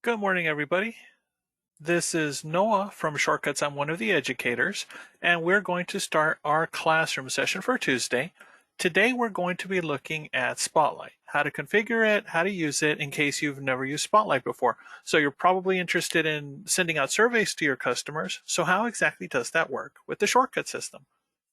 Good morning, everybody. This is Noah from Shortcuts. I'm one of the educators, and we're going to start our classroom session for Tuesday. Today, we're going to be looking at Spotlight, how to configure it, how to use it in case you've never used Spotlight before. So you're probably interested in sending out surveys to your customers. So how exactly does that work with the Shortcut system?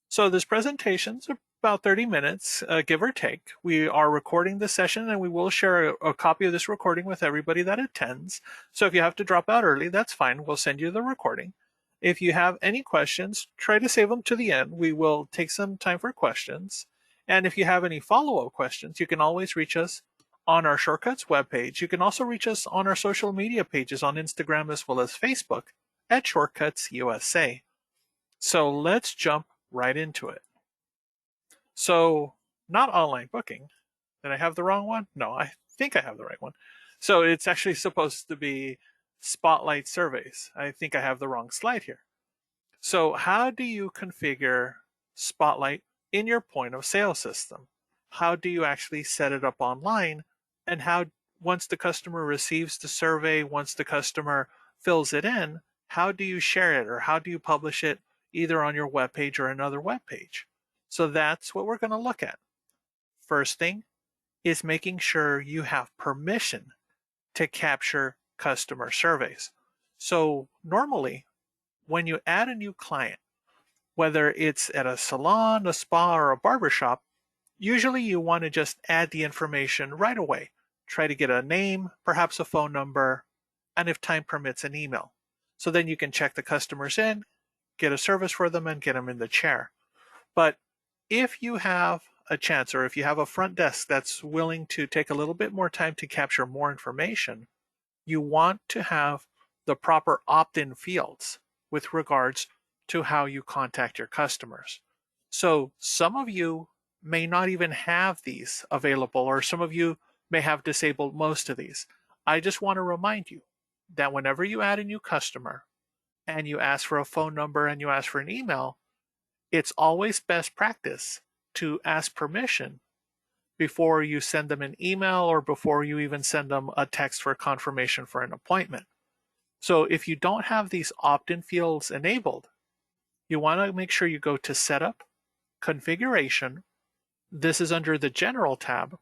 So this presentation's about 30 minutes, give or take. We are recording the session and we will share a copy of this recording with everybody that attends. So if you have to drop out early, that's fine. We'll send you the recording. If you have any questions, try to save them to the end. We will take some time for questions. And if you have any follow-up questions, you can always reach us on our Shortcuts webpage. You can also reach us on our social media pages on Instagram as well as Facebook at Shortcuts USA. So let's jump right into it. So not online booking. Did I have the wrong one? No, I think I have the right one. So it's actually supposed to be Spotlight surveys. I think I have the wrong slide here. So how do you configure Spotlight in your point of sale system? How do you actually set it up online? And how, once the customer receives the survey, once the customer fills it in, how do you share it or how do you publish it either on your webpage or another webpage? So that's what we're going to look at. First thing is making sure you have permission to capture customer surveys. So normally, when you add a new client, whether it's at a salon, a spa, or a barbershop, usually you want to just add the information right away. Try to get a name, perhaps a phone number, and if time permits, an email. So then you can check the customers in, get a service for them, and get them in the chair. But if you have a chance or if you have a front desk that's willing to take a little bit more time to capture more information, you want to have the proper opt-in fields with regards to how you contact your customers. So some of you may not even have these available, or some of you may have disabled most of these. I just want to remind you that whenever you add a new customer and you ask for a phone number and you ask for an email, it's always best practice to ask permission before you send them an email or before you even send them a text for confirmation for an appointment. So if you don't have these opt-in fields enabled, you want to make sure you go to Setup, Configuration. This is under the General tab,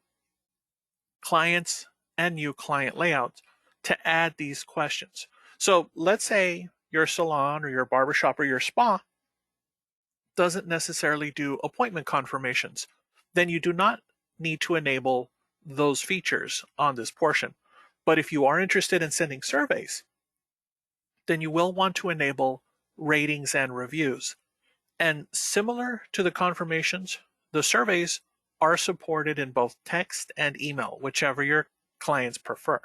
Clients and New Client Layouts to add these questions. So let's say your salon or your barbershop or your spa doesn't necessarily do appointment confirmations. Then you do not need to enable those features on this portion. But if you are interested in sending surveys, then you will want to enable ratings and reviews. And similar to the confirmations, the surveys are supported in both text and email, whichever your clients prefer.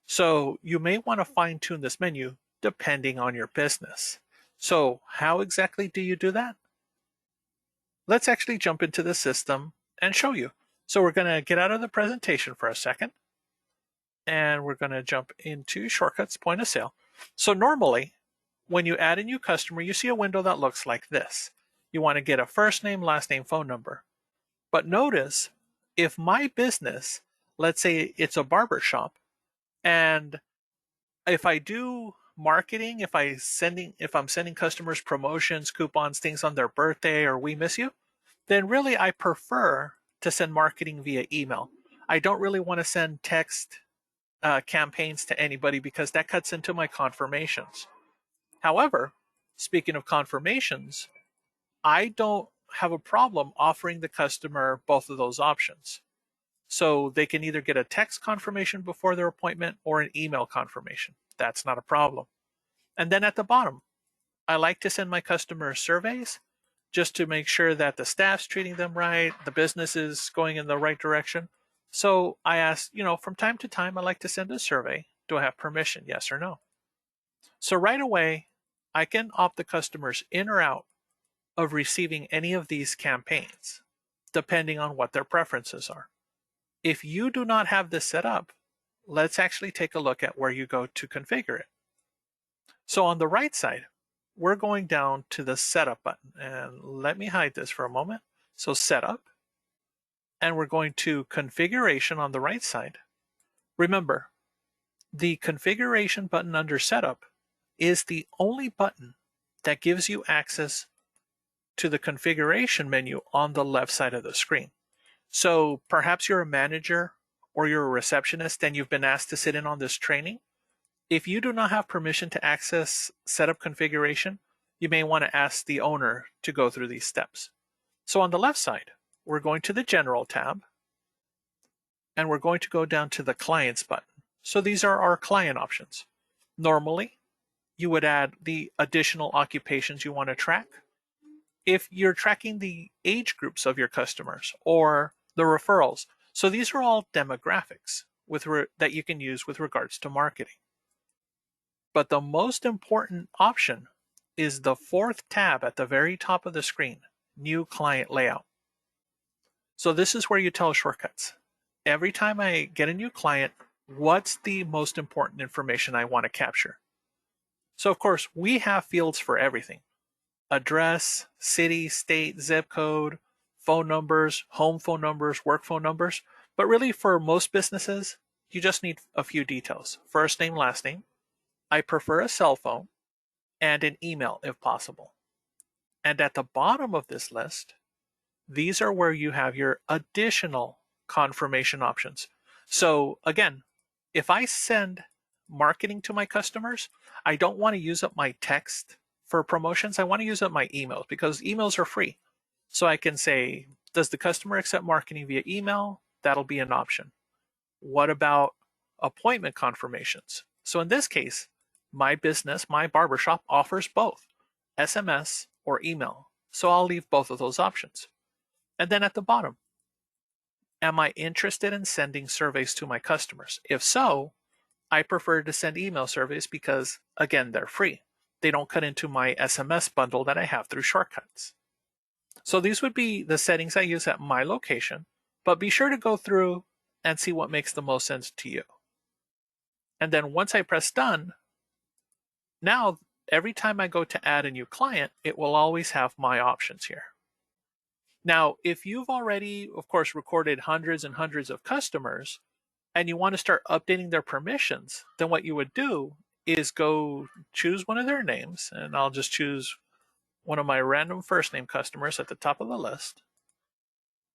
So you may want to fine tune this menu depending on your business. So how exactly do you do that? Let's actually jump into the system and show you. So we're going to get out of the presentation for a second, and we're going to jump into Shortcuts Point of Sale. So normally, when you add a new customer, you see a window that looks like this. You want to get a first name, last name, phone number. But notice, if my business, let's say it's a barber shop, and if I do marketing, if I'm sending customers promotions, coupons, things on their birthday, or we miss you, then really I prefer to send marketing via email. I don't really want to send text campaigns to anybody because that cuts into my confirmations. However, speaking of confirmations, I don't have a problem offering the customer both of those options. So they can either get a text confirmation before their appointment or an email confirmation. That's not a problem. And then at the bottom, I like to send my customers surveys just to make sure that the staff's treating them right, the business is going in the right direction. So I ask, from time to time, I like to send a survey. Do I have permission? Yes or no? So right away, I can opt the customers in or out of receiving any of these campaigns, depending on what their preferences are. If you do not have this set up, let's actually take a look at where you go to configure it. So on the right side, we're going down to the Setup button. And let me hide this for a moment. So Setup, and we're going to Configuration on the right side. Remember, The configuration button under setup is the only button that gives you access to the configuration menu on the left side of the screen. So perhaps you're a manager or you're a receptionist and you've been asked to sit in on this training. If you do not have permission to access setup configuration, you may want to ask the owner to go through these steps. So on the left side, we're going to the General tab, and we're going to go down to the Clients button. So these are our client options. Normally, you would add the additional occupations you want to track. If you're tracking the age groups of your customers or the referrals, so these are all demographics that you can use with regards to marketing. But the most important option is the fourth tab at the very top of the screen, New Client Layout. So this is where you tell Shortcuts. Every time I get a new client, what's the most important information I want to capture? So of course, we have fields for everything. Address, city, state, zip code, phone numbers, home phone numbers, work phone numbers. But really for most businesses, you just need a few details. First name, last name. I prefer a cell phone and an email if possible. And at the bottom of this list, these are where you have your additional confirmation options. So again, if I send marketing to my customers, I don't want to use up my text for promotions. I want to use up my emails because emails are free. So I can say, does the customer accept marketing via email? That'll be an option. What about appointment confirmations? So in this case, my business, my barbershop offers both SMS or email. So I'll leave both of those options. And then at the bottom, am I interested in sending surveys to my customers? If so, I prefer to send email surveys because, again, they're free. They don't cut into my SMS bundle that I have through Shortcuts. So these would be the settings I use at my location, but be sure to go through and see what makes the most sense to you. And then once I press done, now every time I go to add a new client, it will always have my options here. Now, if you've already, of course, recorded hundreds and hundreds of customers and you want to start updating their permissions, then what you would do is go choose one of their names, and I'll just choose one of my random first name customers at the top of the list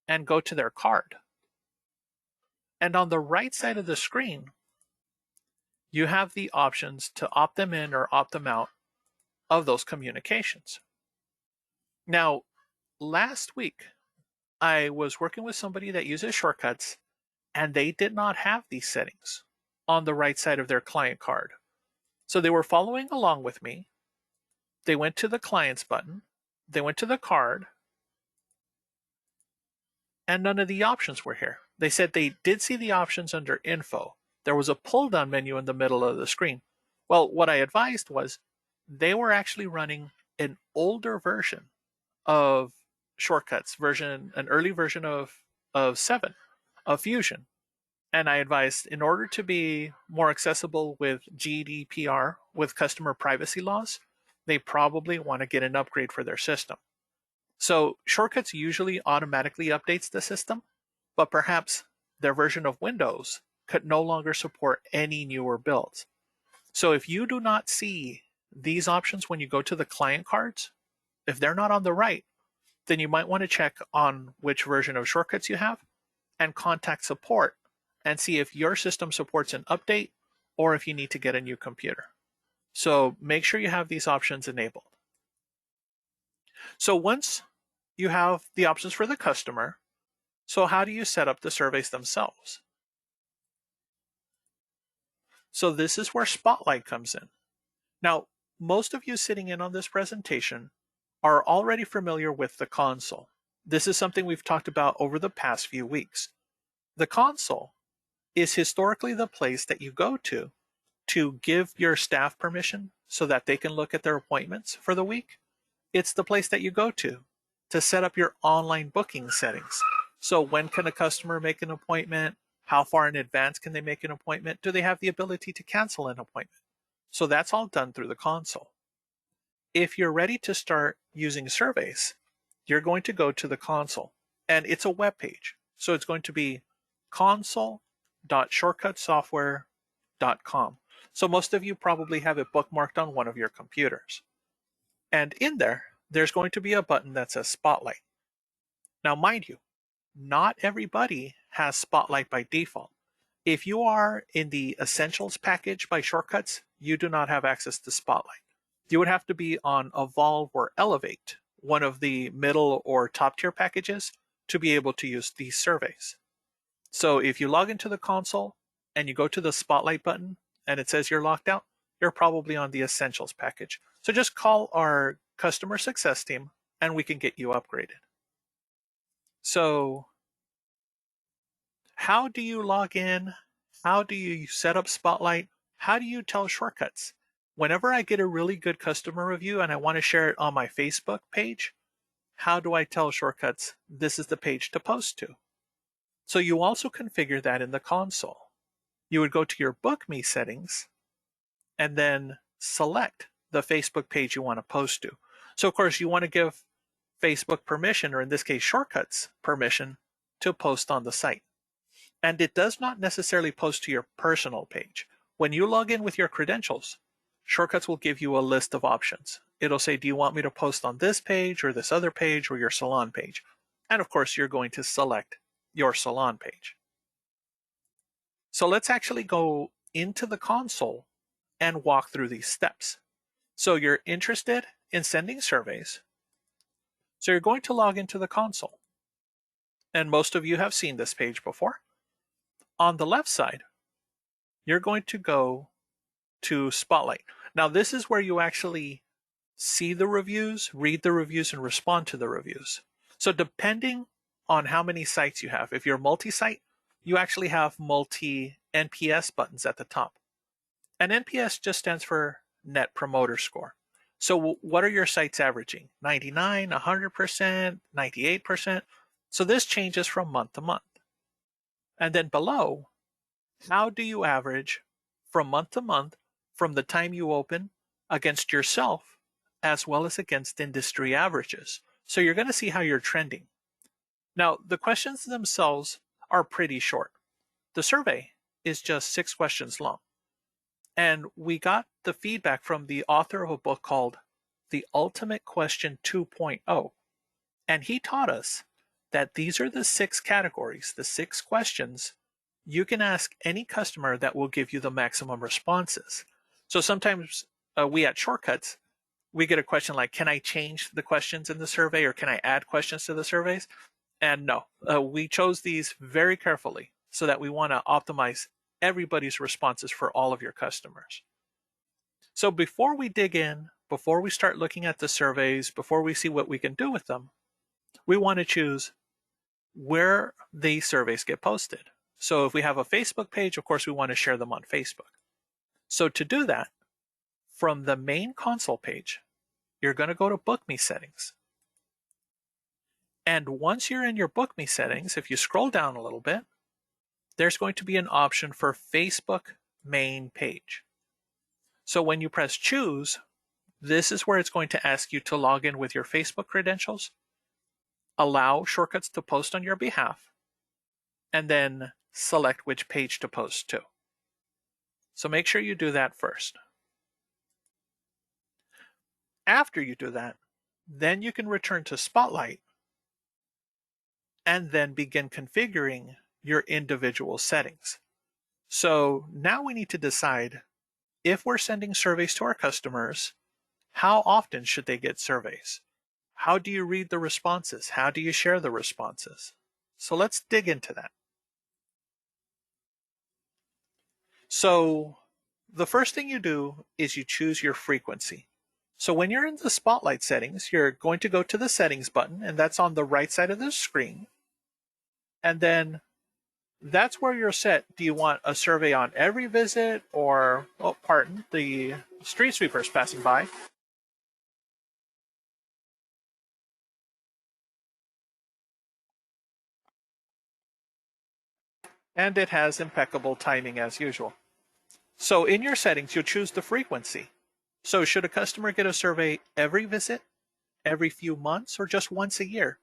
and go to their card. And on the right side of the screen, you have the options to opt them in or opt them out of those communications. Now, last week, I was working with somebody that uses Shortcuts, and they did not have these settings on the right side of their client card. So they were following along with me. They went to the Clients button, they went to the card, and none of the options were here. They said they did see the options under Info. There was a pull-down menu in the middle of the screen. Well, what I advised was they were actually running an older version of Shortcuts, an early version of 7, of Fusion. And I advised, in order to be more accessible with GDPR, with customer privacy laws, they probably want to get an upgrade for their system. So Shortcuts usually automatically updates the system, but perhaps their version of Windows could no longer support any newer builds. So if you do not see these options when you go to the client cards, if they're not on the right, then you might want to check on which version of Shortcuts you have and contact support and see if your system supports an update or if you need to get a new computer. So make sure you have these options enabled. So once you have the options for the customer, so how do you set up the surveys themselves? So this is where Spotlight comes in. Now, most of you sitting in on this presentation are already familiar with the console. This is something we've talked about over the past few weeks. The console is historically the place that you go to give your staff permission so that they can look at their appointments for the week. It's the place that you go to set up your online booking settings. So when can a customer make an appointment? How far in advance can they make an appointment? Do they have the ability to cancel an appointment? So that's all done through the console. If you're ready to start using surveys, you're going to go to the console, and it's a web page. So it's going to be console.shortcutsoftware.com. So most of you probably have it bookmarked on one of your computers. And in there, there's going to be a button that says Spotlight. Now, mind you, not everybody has Spotlight by default. If you are in the Essentials package by Shortcuts, you do not have access to Spotlight. You would have to be on Evolve or Elevate, one of the middle or top tier packages, to be able to use these surveys. So if you log into the console and you go to the Spotlight button and it says you're locked out, you're probably on the Essentials package. So just call our customer success team and we can get you upgraded. So how do you log in? How do you set up Spotlight? How do you tell Shortcuts? Whenever I get a really good customer review and I want to share it on my Facebook page, how do I tell Shortcuts this is the page to post to? So you also configure that in the console. You would go to your Book Me settings and then select the Facebook page you want to post to. So of course you want to give Facebook permission, or in this case Shortcuts permission, to post on the site. And it does not necessarily post to your personal page. When you log in with your credentials, Shortcuts will give you a list of options. It'll say, do you want me to post on this page or this other page or your salon page? And of course, you're going to select your salon page. So let's actually go into the console and walk through these steps. So you're interested in sending surveys. So you're going to log into the console. And most of you have seen this page before. On the left side, you're going to go to Spotlight. Now, this is where you actually see the reviews, read the reviews, and respond to the reviews. So depending on how many sites you have, if you're multi-site, you actually have multi-NPS buttons at the top. And NPS just stands for Net Promoter Score. So what are your sites averaging? 99, 100%, 98%? So this changes from month to month. And then below, how do you average from month to month from the time you open against yourself as well as against industry averages? So you're going to see how you're trending. Now, the questions themselves are pretty short. The survey is just 6 questions long. And we got the feedback from the author of a book called The Ultimate Question 2.0. And he taught us that these are the 6 categories, the 6 questions you can ask any customer that will give you the maximum responses. So sometimes we at Shortcuts, we get a question like, can I change the questions in the survey, or can I add questions to the surveys? And no, we chose these very carefully so that we want to optimize everybody's responses for all of your customers. So before we dig in, before we start looking at the surveys, before we see what we can do with them, we want to choose where these surveys get posted. So if we have a Facebook page, of course, we want to share them on Facebook. So to do that, from the main console page, you're going to go to Book Me settings. And once you're in your Book Me settings, if you scroll down a little bit, there's going to be an option for Facebook main page. So when you press choose, this is where it's going to ask you to log in with your Facebook credentials, allow Shortcuts to post on your behalf, and then select which page to post to. So make sure you do that first. After you do that, then you can return to Spotlight and then begin configuring your individual settings. So now we need to decide, if we're sending surveys to our customers, how often should they get surveys? How do you read the responses? How do you share the responses? So let's dig into that. So the first thing you do is you choose your frequency. So when you're in the Spotlight settings, you're going to go to the settings button, and that's on the right side of the screen. And then that's where you're set. Do you want a survey on every visit, or, oh, pardon, the street sweepers passing by? And it has impeccable timing as usual. So in your settings, you'll choose the frequency. So should a customer get a survey every visit, every few months, or just once a year?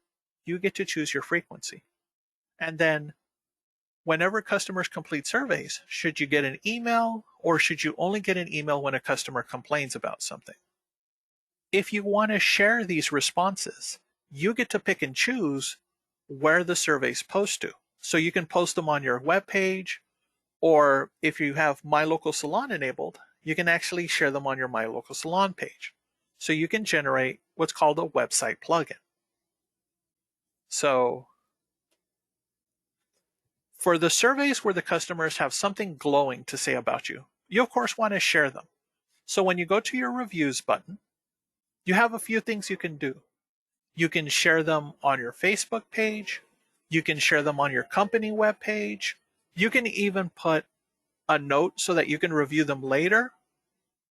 You get to choose your frequency. And then whenever customers complete surveys, should you get an email or should you only get an email when a customer complains about something? If you want to share these responses, you get to pick and choose where the surveys post to. So you can post them on your web page, or if you have My Local Salon enabled, you can actually share them on your My Local Salon page. So you can generate what's called a website plugin. So for the surveys where the customers have something glowing to say about you, you of course want to share them. So when you go to your reviews button, you have a few things you can do. You can share them on your Facebook page. You can share them on your company web page. You can even put a note so that you can review them later,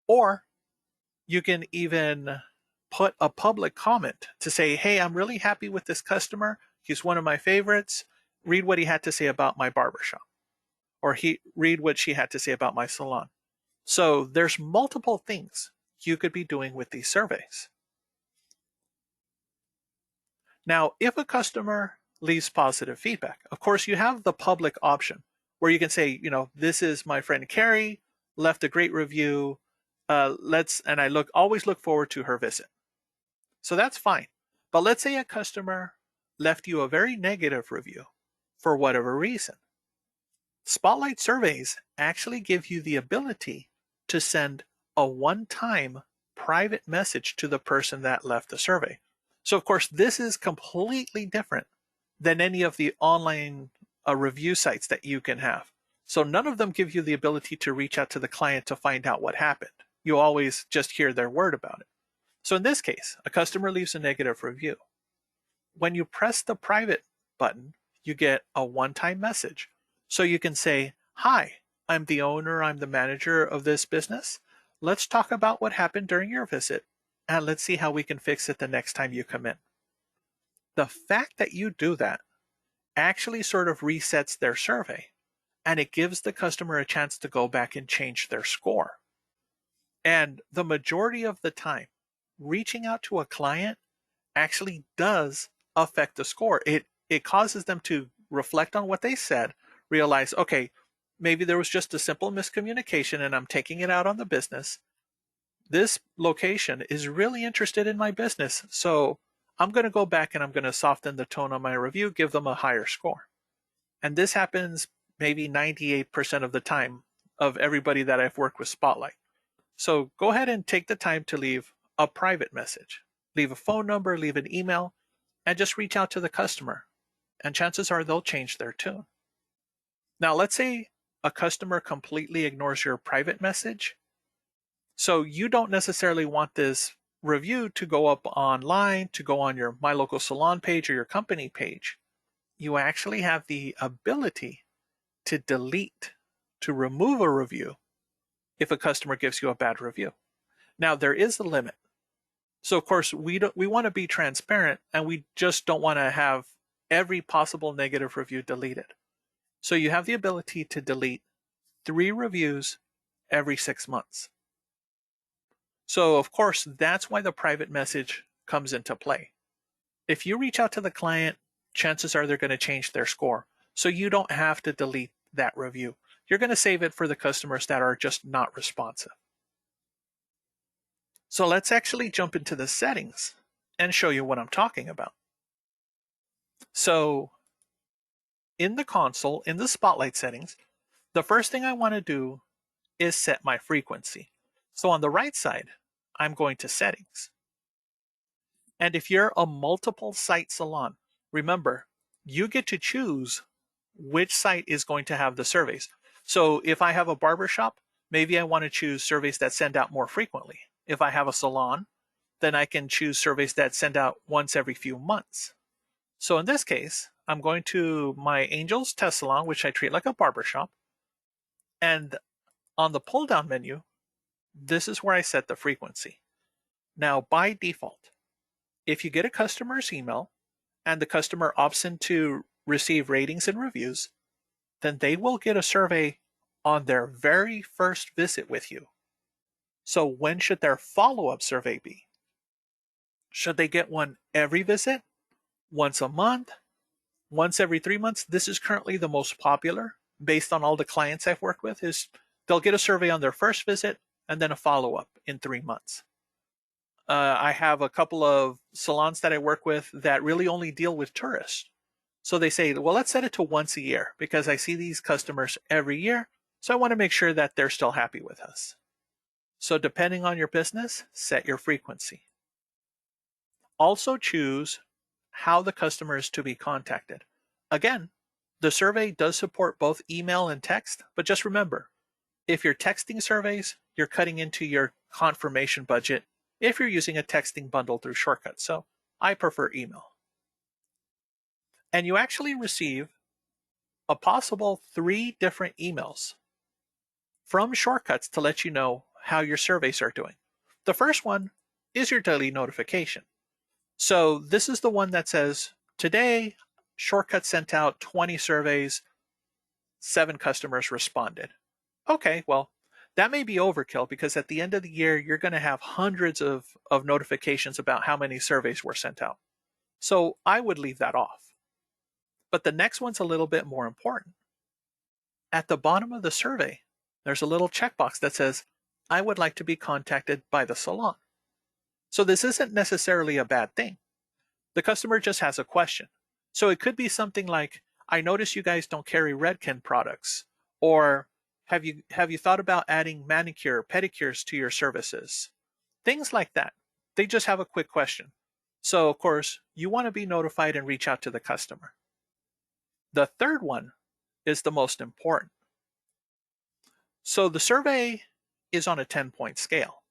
or you can even put a public comment to say, hey, I'm really happy with this customer. He's one of my favorites. Read what he had to say about my barbershop, or read what she had to say about my salon. So there's multiple things you could be doing with these surveys. Now, if a customer leaves positive feedback, of course, you have the public option where you can say, this is my friend Carrie, left a great review. And I always look forward to her visit. So that's fine. But let's say a customer left you a very negative review for whatever reason. Spotlight surveys actually give you the ability to send a one-time private message to the person that left the survey. So of course, this is completely different than any of the online review sites that you can have. So none of them give you the ability to reach out to the client to find out what happened. You always just hear their word about it. So in this case, a customer leaves a negative review. When you press the private button, you get a one-time message. So you can say, hi, I'm the owner, I'm the manager of this business. Let's talk about what happened during your visit, and let's see how we can fix it the next time you come in. The fact that you do that actually sort of resets their survey, and it gives the customer a chance to go back and change their score. And the majority of the time, reaching out to a client actually does affect the score. It causes them to reflect on what they said, realize, okay, maybe there was just a simple miscommunication and I'm taking it out on the business. This location is really interested in my business, so I'm going to go back and I'm going to soften the tone on my review, give them a higher score. And this happens maybe 98% of the time of everybody that I've worked with Spotlight. So go ahead and take the time to leave a private message. Leave a phone number, leave an email, and just reach out to the customer. And chances are they'll change their tune. Now, let's say a customer completely ignores your private message. So you don't necessarily want this review to go up online, to go on your My Local Salon page or your company page. You actually have the ability to delete, to remove a review if a customer gives you a bad review. Now, there is a limit. So of course, we want to be transparent, and we just don't want to have every possible negative review deleted. So you have the ability to delete 3 reviews every 6 months. So of course, that's why the private message comes into play. If you reach out to the client, chances are they're going to change their score. So you don't have to delete that review. You're going to save it for the customers that are just not responsive. So let's actually jump into the settings and show you what I'm talking about. So in the console, in the Spotlight settings, the first thing I want to do is set my frequency. So on the right side, I'm going to settings. And if you're a multiple site salon, remember, you get to choose which site is going to have the surveys. So if I have a barbershop, maybe I want to choose surveys that send out more frequently. If I have a salon, then I can choose surveys that send out once every few months. So in this case, I'm going to my Angel's Test Salon, which I treat like a barbershop. And on the pull-down menu, this is where I set the frequency. Now, by default, if you get a customer's email and the customer opts in to receive ratings and reviews, then they will get a survey on their very first visit with you. So when should their follow-up survey be? Should they get one every visit? Once a month? once every 3 months. This is currently the most popular based on all the clients I've worked with. Is they'll get a survey on their first visit and then a follow-up in 3 months. I have a couple of salons that I work with that really only deal with tourists. So they say, well, let's set it to once a year because I see these customers every year. So I want to make sure that they're still happy with us. So depending on your business, set your frequency. Also choose how the customer is to be contacted. Again, the survey does support both email and text, but just remember, if you're texting surveys, you're cutting into your confirmation budget if you're using a texting bundle through Shortcuts. So I prefer email. And you actually receive a possible 3 different emails from Shortcuts to let you know how your surveys are doing. The first one is your daily notification. So this is the one that says, today, Shortcuts sent out 20 surveys, 7 customers responded. Okay, well, that may be overkill because at the end of the year, you're going to have hundreds of notifications about how many surveys were sent out. So I would leave that off. But the next one's a little bit more important. At the bottom of the survey, there's a little checkbox that says, I would like to be contacted by the salon. So this isn't necessarily a bad thing. The customer just has a question. So it could be something like, I notice you guys don't carry Redken products, or have you thought about adding manicure, pedicures to your services? Things like that. They just have a quick question. So of course, you want to be notified and reach out to the customer. The third one is the most important. So the survey is on a 10-point scale,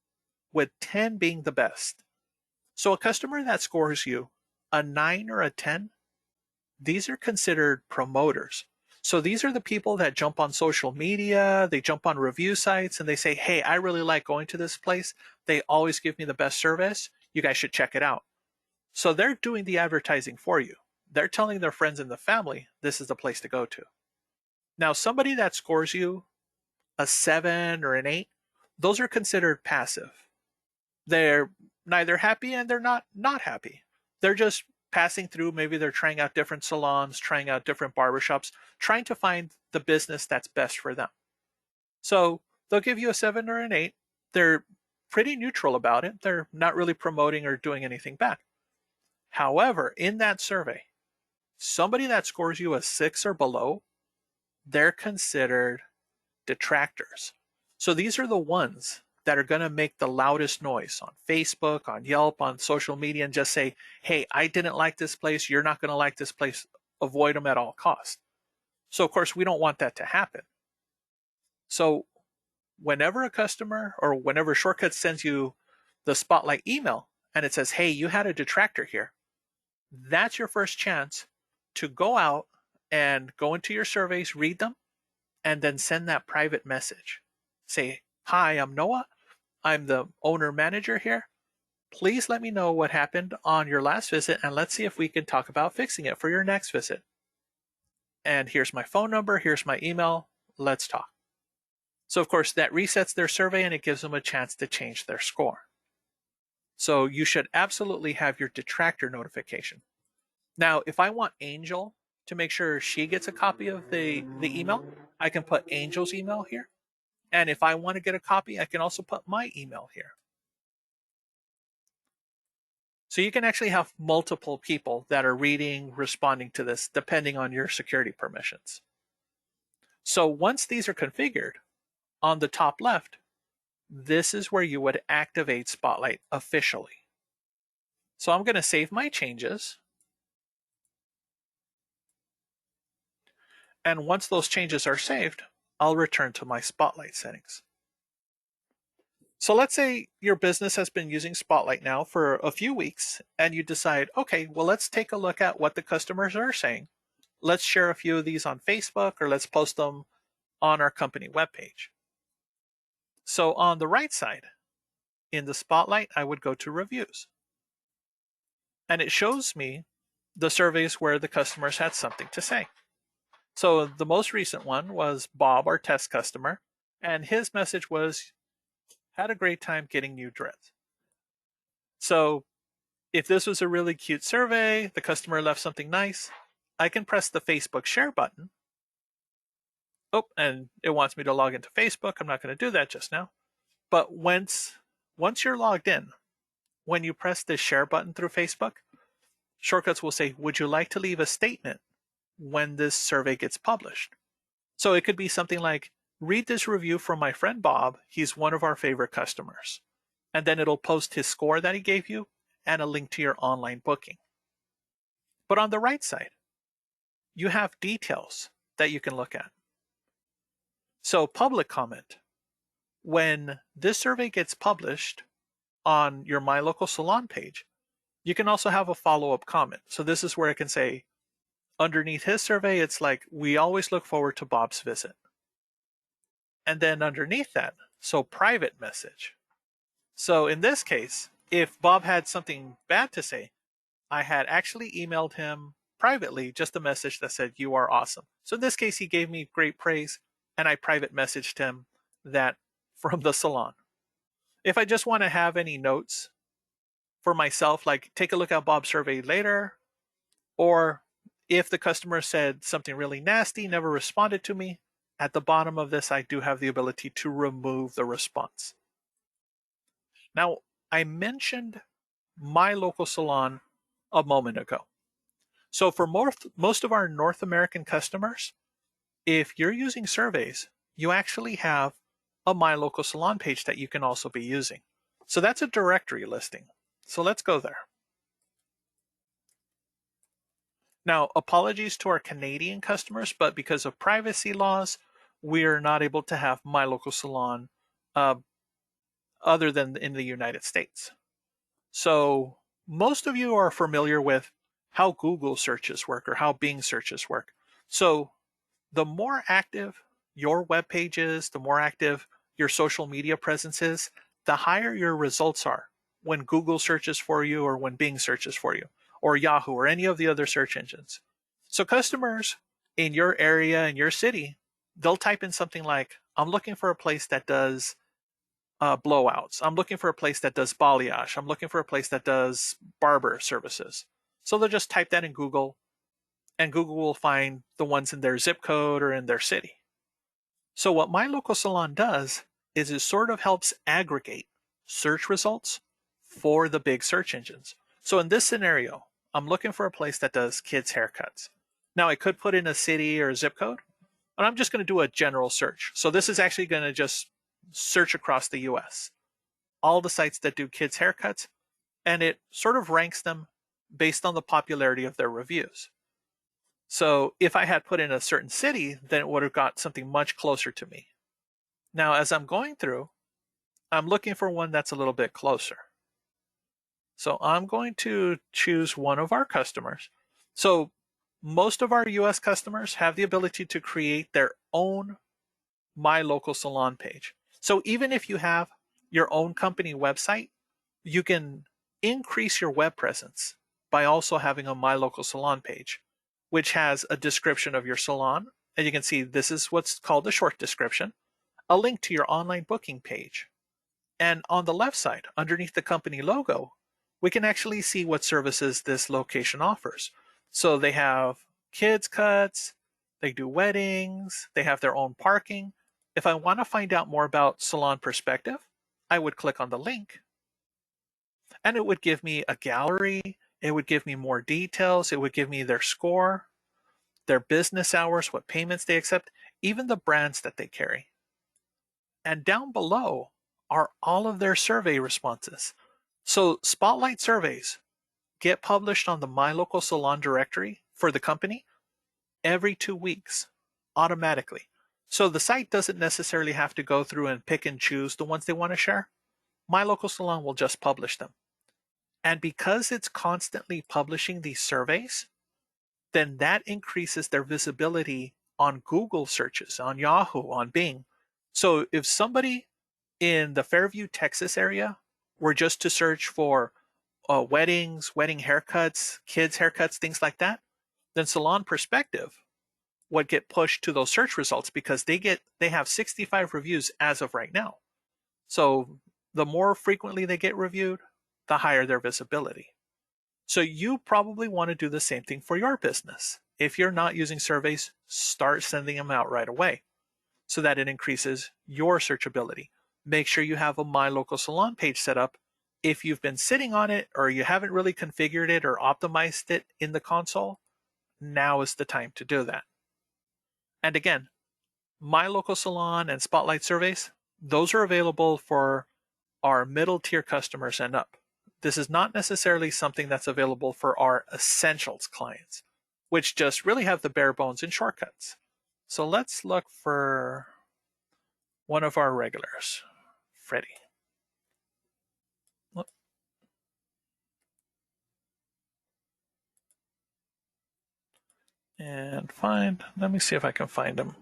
with 10 being the best. So a customer that scores you a 9 or a 10, these are considered promoters. So these are the people that jump on social media, they jump on review sites, and they say, hey, I really like going to this place. They always give me the best service. You guys should check it out. So they're doing the advertising for you. They're telling their friends and the family, this is the place to go to. Now, somebody that scores you a 7 or an 8, those are considered passive. They're neither happy and they're not happy. They're just passing through. Maybe they're trying out different salons, trying out different barbershops, trying to find the business that's best for them. So they'll give you a 7 or an 8. They're pretty neutral about it. They're not really promoting or doing anything bad. However, in that survey, somebody that scores you a 6 or below, they're considered detractors. So these are the ones that are going to make the loudest noise on Facebook, on Yelp, on social media, and just say, hey, I didn't like this place. You're not going to like this place. Avoid them at all costs. So, of course, we don't want that to happen. So whenever a customer or whenever Shortcuts sends you the Spotlight email and it says, hey, you had a detractor here, that's your first chance to go out and go into your surveys, read them, and then send that private message. Say, hi, I'm Noah. I'm the owner manager here. Please let me know what happened on your last visit and let's see if we can talk about fixing it for your next visit. And here's my phone number, here's my email, let's talk. So of course that resets their survey and it gives them a chance to change their score. So you should absolutely have your detractor notification. Now, if I want Angel to make sure she gets a copy of the email, I can put Angel's email here. And if I want to get a copy, I can also put my email here. So you can actually have multiple people that are reading, responding to this, depending on your security permissions. So once these are configured, on the top left, this is where you would activate Spotlight officially. So I'm going to save my changes. And once those changes are saved, I'll return to my Spotlight settings. So let's say your business has been using Spotlight now for a few weeks and you decide, okay, well, let's take a look at what the customers are saying. Let's share a few of these on Facebook or let's post them on our company webpage. So on the right side, in the Spotlight, I would go to reviews. And it shows me the surveys where the customers had something to say. So the most recent one was Bob, our test customer, and his message was, had a great time getting new dreads. So if this was a really cute survey, the customer left something nice, I can press the Facebook share button. Oh, and it wants me to log into Facebook. I'm not going to do that just now. But once you're logged in, when you press the share button through Facebook, Shortcuts will say, would you like to leave a statement when this survey gets published? So it could be something like, read this review from my friend Bob. He's one of our favorite customers. And then it'll post his score that he gave you and a link to your online booking. But on the right side, you have details that you can look at. So public comment. When this survey gets published on your My Local Salon page, you can also have a follow-up comment. So this is where I can say, underneath his survey, it's like, we always look forward to Bob's visit. And then underneath that, so private message. So in this case, if Bob had something bad to say, I had actually emailed him privately just a message that said, you are awesome. So in this case, he gave me great praise, and I private messaged him that from the salon. If I just want to have any notes for myself, like take a look at Bob's survey later, or if the customer said something really nasty, never responded to me, at the bottom of this, I do have the ability to remove the response. Now, I mentioned My Local Salon a moment ago. So for most of our North American customers, if you're using surveys, you actually have a My Local Salon page that you can also be using. So that's a directory listing. So let's go there. Now, apologies to our Canadian customers, but because of privacy laws, we're not able to have My Local Salon other than in the United States. So most of you are familiar with how Google searches work or how Bing searches work. So the more active your web page is, the more active your social media presence is, the higher your results are when Google searches for you or when Bing searches for you or Yahoo or any of the other search engines. So customers in your area, in your city, they'll type in something like, I'm looking for a place that does blowouts. I'm looking for a place that does balayage. I'm looking for a place that does barber services. So they'll just type that in Google, and Google will find the ones in their zip code or in their city. So what My Local Salon does is it sort of helps aggregate search results for the big search engines. So in this scenario, I'm looking for a place that does kids' haircuts. Now I could put in a city or a zip code, but I'm just going to do a general search. So this is actually going to just search across the US, all the sites that do kids' haircuts, and it sort of ranks them based on the popularity of their reviews. So if I had put in a certain city, then it would have got something much closer to me. Now, as I'm going through, I'm looking for one that's a little bit closer. So I'm going to choose one of our customers. So most of our US customers have the ability to create their own My Local Salon page. So even if you have your own company website, you can increase your web presence by also having a My Local Salon page, which has a description of your salon. And you can see this is what's called a short description, a link to your online booking page. And on the left side, underneath the company logo, we can actually see what services this location offers. So they have kids cuts, they do weddings, they have their own parking. If I want to find out more about Salon Perspective, I would click on the link, and it would give me a gallery. It would give me more details. It would give me their score, their business hours, what payments they accept, even the brands that they carry. And down below are all of their survey responses. So Spotlight surveys get published on the My Local Salon directory for the company every 2 weeks automatically. So the site doesn't necessarily have to go through and pick and choose the ones they want to share. My Local Salon will just publish them. And because it's constantly publishing these surveys, then that increases their visibility on Google searches, on Yahoo, on Bing. So if somebody in the Fairview, Texas area were just to search for weddings, wedding haircuts, kids' haircuts, things like that, then Salon Perspective would get pushed to those search results because they have 65 reviews as of right now. So the more frequently they get reviewed, the higher their visibility. So you probably want to do the same thing for your business. if you're not using surveys, start sending them out right away so that it increases your searchability. Make sure you have a My Local Salon page set up. If you've been sitting on it or you haven't really configured it or optimized it in the console, now is the time to do that. And again, My Local Salon and Spotlight surveys, those are available for our middle tier customers and up. This is not necessarily something that's available for our essentials clients, which just really have the bare bones and shortcuts. So let's look for one of our regulars, Freddie. And let me see if I can find him.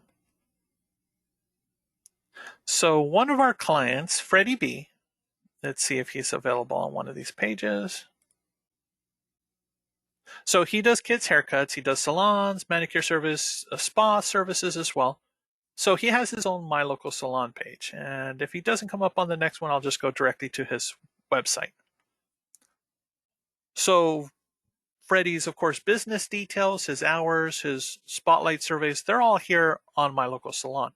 So one of our clients, Freddie B, let's see if he's available on one of these pages. So he does kids' haircuts, he does salons, manicure service, spa services as well. So he has his own My Local Salon page. And if he doesn't come up on the next one, I'll just go directly to his website. So Freddie's, of course, business details, his hours, his spotlight surveys, they're all here on My Local Salon.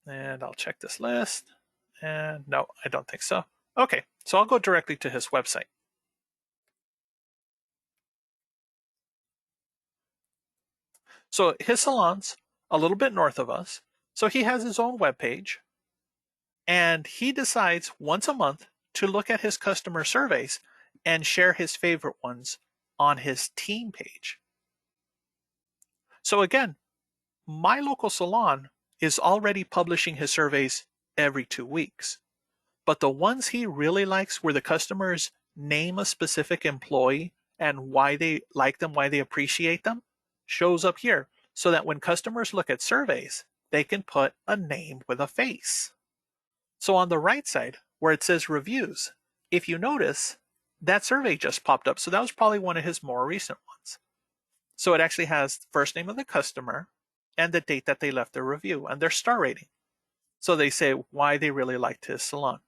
And I'll check this list. And no, I don't think so. Okay, so I'll go directly to his website. So his salon's a little bit north of us. So he has his own webpage. And he decides once a month to look at his customer surveys and share his favorite ones on his team page. So again, My Local Salon is already publishing his surveys every 2 weeks. But the ones he really likes, where the customers name a specific employee and why they like them, why they appreciate them, shows up here so that when customers look at surveys, they can put a name with a face. So on the right side, where it says reviews, if you notice, that survey just popped up. So that was probably one of his more recent ones. So it actually has the first name of the customer and the date that they left their review and their star rating. So they say why they really liked his salon.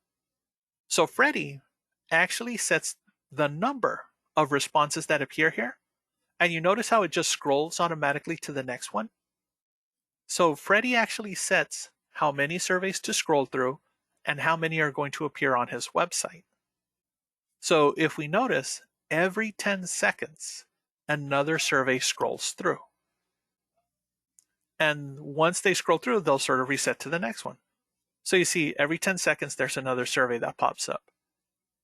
So Freddie actually sets the number of responses that appear here. And you notice how it just scrolls automatically to the next one? So Freddie actually sets how many surveys to scroll through and how many are going to appear on his website. So if we notice, every 10 seconds, another survey scrolls through. And once they scroll through, they'll sort of reset to the next one. So you see, every 10 seconds, there's another survey that pops up.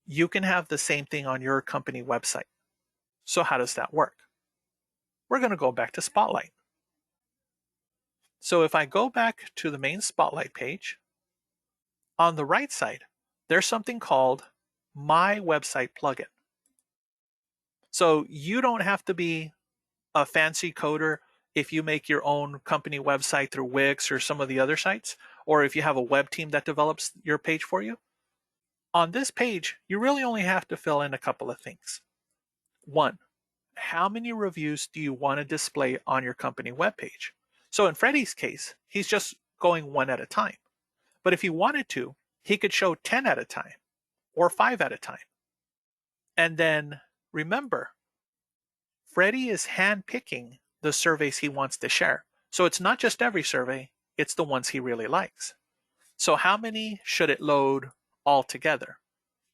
You can have the same thing on your company website. So how does that work? We're going to go back to Spotlight. So if I go back to the main Spotlight page, on the right side, there's something called My Website Plugin. So you don't have to be a fancy coder if you make your own company website through Wix or some of the other sites, or if you have a web team that develops your page for you. On this page, you really only have to fill in a couple of things. One, how many reviews do you want to display on your company webpage? So in Freddie's case, he's just going one at a time. But if he wanted to, he could show 10 at a time or 5 at a time. And then remember, Freddie is handpicking the surveys he wants to share. So it's not just every survey, it's the ones he really likes. So how many should it load all together?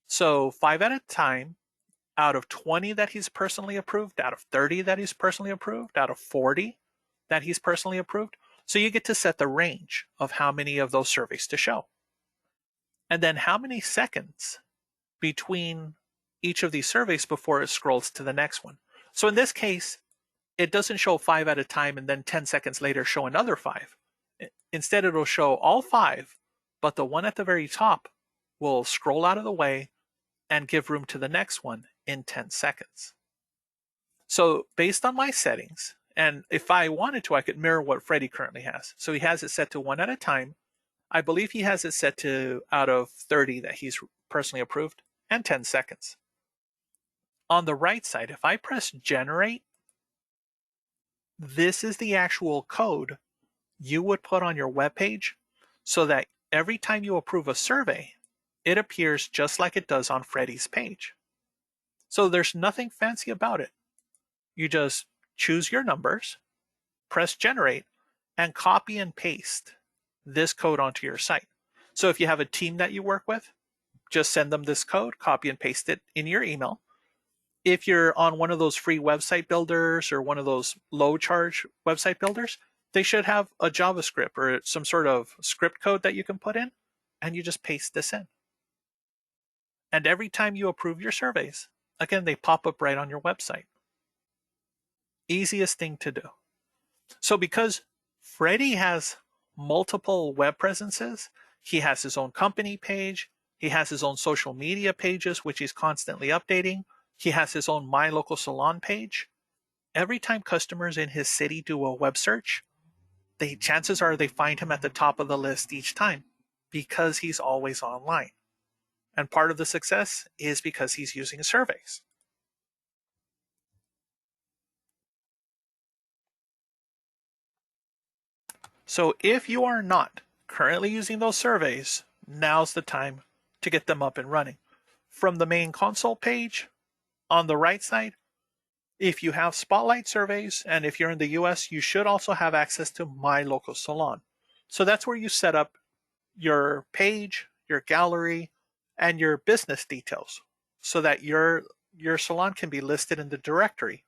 So 5 at a time, out of 20 that he's personally approved, out of 30 that he's personally approved, out of 40 that he's personally approved. So you get to set the range of how many of those surveys to show. And then how many seconds between each of these surveys before it scrolls to the next one. So in this case, it doesn't show 5 at a time and then 10 seconds later show another 5. Instead, it'll show all 5, but the one at the very top will scroll out of the way and give room to the next one in 10 seconds. So based on my settings, and if I wanted to, I could mirror what Freddie currently has. So he has it set to 1 at a time. I believe he has it set to out of 30 that he's personally approved and 10 seconds. On the right side, if I press generate, this is the actual code you would put on your web page so that every time you approve a survey, it appears just like it does on Freddie's page. So there's nothing fancy about it. You just choose your numbers, press generate, and copy and paste this code onto your site. So if you have a team that you work with, just send them this code, copy and paste it in your email. If you're on one of those free website builders or one of those low charge website builders, they should have a JavaScript or some sort of script code that you can put in, and you just paste this in. And every time you approve your surveys, again, they pop up right on your website. Easiest thing to do. So because Freddie has multiple web presences, he has his own company page, he has his own social media pages, which he's constantly updating. He has his own My Local Salon page. Every time customers in his city do a web search, chances are they find him at the top of the list each time because he's always online. And part of the success is because he's using surveys. So if you are not currently using those surveys, now's the time to get them up and running. From the main console page, on the right side, if you have Spotlight surveys, and if you're in the US, you should also have access to My Local Salon. So that's where you set up your page, your gallery, and your business details so that your salon can be listed in the directory.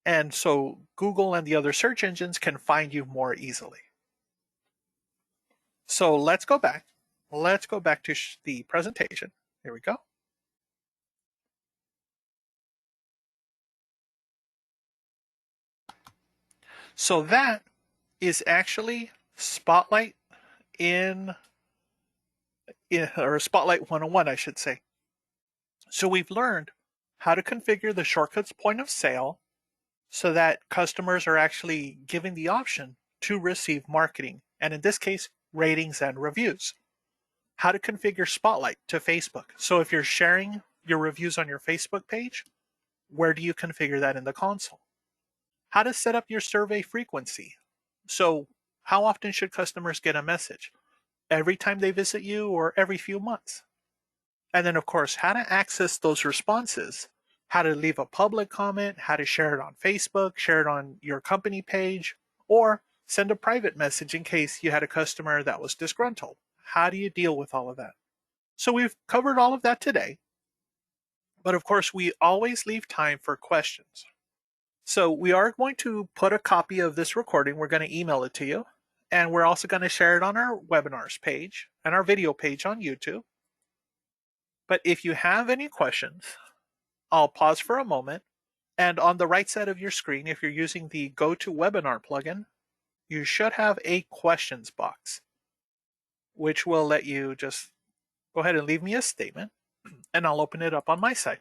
And so Google and the other search engines can find you more easily. So let's go back. Let's go back to the presentation. Here we go. So that is actually Spotlight or Spotlight 101, I should say. So we've learned how to configure the shortcuts point of sale so that customers are actually given the option to receive marketing, and in this case, ratings and reviews. How to configure Spotlight to Facebook. So if you're sharing your reviews on your Facebook page, where do you configure that in the console? How to set up your survey frequency. So how often should customers get a message? Every time they visit you or every few months? And then, of course, how to access those responses, how to leave a public comment, how to share it on Facebook, share it on your company page, or send a private message in case you had a customer that was disgruntled. How do you deal with all of that? So we've covered all of that today, but of course, we always leave time for questions. So we are going to put a copy of this recording. We're going to email it to you, and we're also going to share it on our webinars page and our video page on YouTube. But if you have any questions, I'll pause for a moment. And on the right side of your screen, if you're using the GoToWebinar plugin, you should have a questions box, which will let you just go ahead and leave me a statement, and I'll open it up on my side.